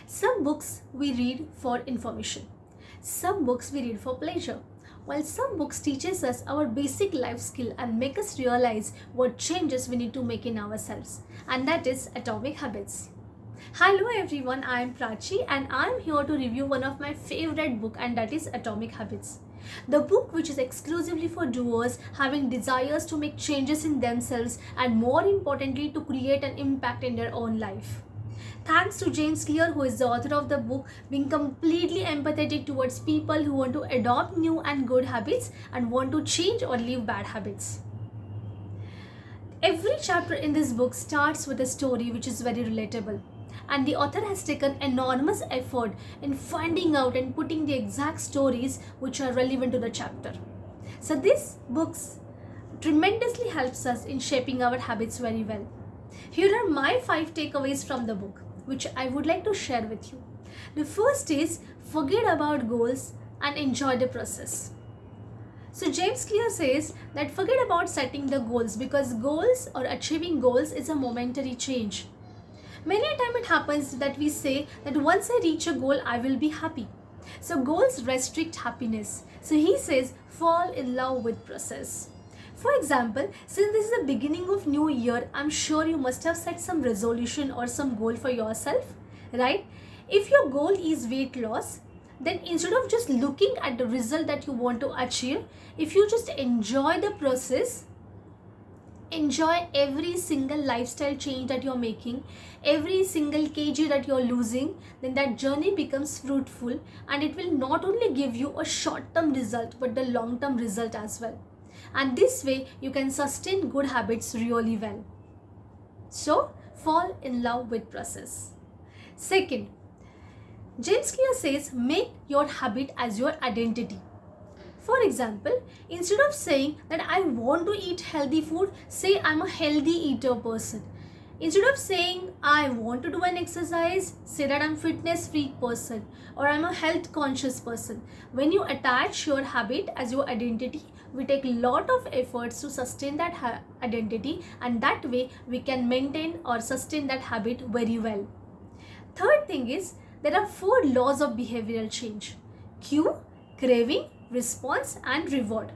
Some books we read for information. Some books we read for pleasure. While some books teaches us our basic life skill and make us realize what changes we need to make in ourselves. And that is Atomic Habits. Hello everyone, I am Prachi and I am here to review one of my favorite book, and that is Atomic Habits. The book which is exclusively for doers having desires to make changes in themselves and more importantly to create an impact in their own life. Thanks to James Clear, who is the author of the book, being completely empathetic towards people who want to adopt new and good habits and want to change or leave bad habits. Every chapter in this book starts with a story which is very relatable, and the author has taken enormous effort in finding out and putting the exact stories which are relevant to the chapter. So this book tremendously helps us in shaping our habits very well. Here are my 5 takeaways from the book, which I would like to share with you. The first is forget about goals and enjoy the process. So James Clear says that forget about setting the goals, because goals or achieving goals is a momentary change. Many a time it happens that we say that once I reach a goal, I will be happy. So goals restrict happiness. So he says fall in love with process. For example, since this is the beginning of new year, I'm sure you must have set some resolution or some goal for yourself, right? If your goal is weight loss, then instead of just looking at the result that you want to achieve, if you just enjoy the process, enjoy every single lifestyle change that you're making, every single kg that you're losing, then that journey becomes fruitful and it will not only give you a short-term result but the long-term result as well. And this way you can sustain good habits really well. So fall in love with process. Second, James Clear says make your habit as your identity. For example, instead of saying that I want to eat healthy food, say I'm a healthy eater person. Instead of saying I want to do an exercise, say that I'm fitness freak person or I'm a health conscious person. When you attach your habit as your identity, we take a lot of efforts to sustain that identity, and that way we can maintain or sustain that habit very well. Third thing is there are 4 laws of behavioral change: cue, craving, response and reward.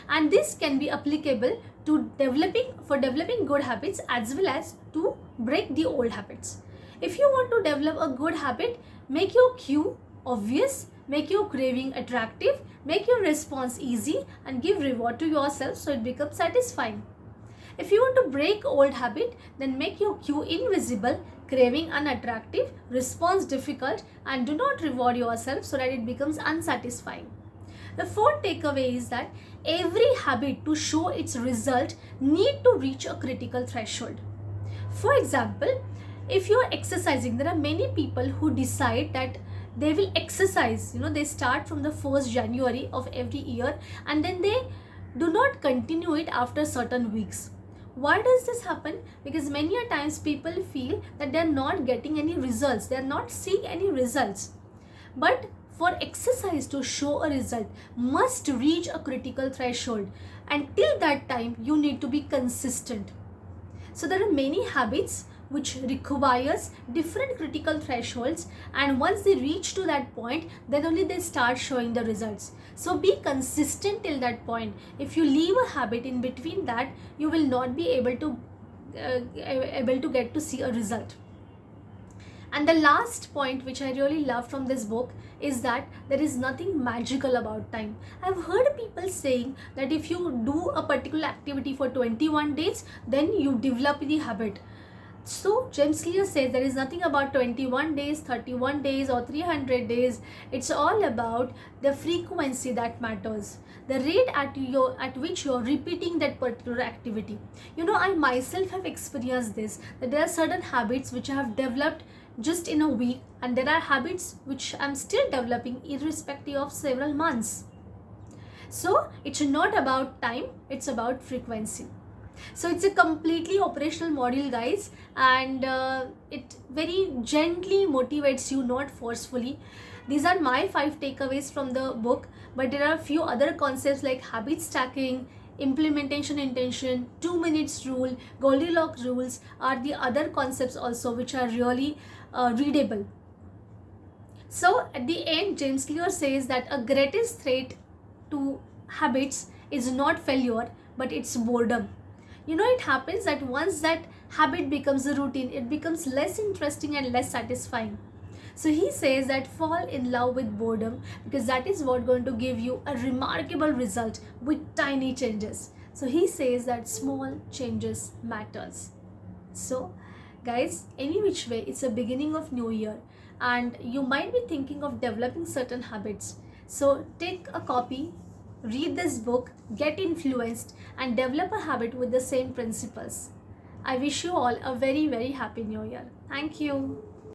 And this can be applicable to developing good habits as well as to break the old habits. If you want to develop a good habit, make your cue obvious, make your craving attractive, make your response easy and give reward to yourself so it becomes satisfying. If you want to break old habit, then make your cue invisible, craving unattractive, response difficult and do not reward yourself so that it becomes unsatisfying. The fourth takeaway is that every habit to show its result need to reach a critical threshold. For example, if you are exercising, there are many people who decide that they will exercise, they start from the 1st January of every year and then they do not continue it after certain weeks. Why does this happen? Because many a times people feel that they are not getting any results, they are not seeing any results. But for exercise to show a result must reach a critical threshold, and till that time you need to be consistent. So there are many habits which requires different critical thresholds, and once they reach to that point, then only they start showing the results. So be consistent till that point. If you leave a habit in between that, you will not be able to get to see a result. And the last point which I really love from this book is that there is nothing magical about time. I've heard people saying that if you do a particular activity for 21 days, then you develop the habit. So James Clear says there is nothing about 21 days, 31 days or 300 days. It's all about the frequency that matters. The rate at which you're repeating that particular activity. I myself have experienced this, that there are certain habits which I have developed just in a week, and there are habits which I'm still developing irrespective of several months. So it's not about time, it's about frequency. So it's a completely operational module, guys, and it very gently motivates you, not forcefully. These are my 5 takeaways from the book, but there are a few other concepts like habit stacking, implementation intention, 2 minutes rule, Goldilocks rules are the other concepts also which are really readable. So at the end, James Clear says that a greatest threat to habits is not failure, but it's boredom. It happens that once that habit becomes a routine, it becomes less interesting and less satisfying. So he says that fall in love with boredom, because that is what going to give you a remarkable result with tiny changes. So he says that small changes matters. So guys, any which way, it's a beginning of new year and you might be thinking of developing certain habits. So take a copy, read this book, get influenced and develop a habit with the same principles. I wish you all a very happy new year. Thank you.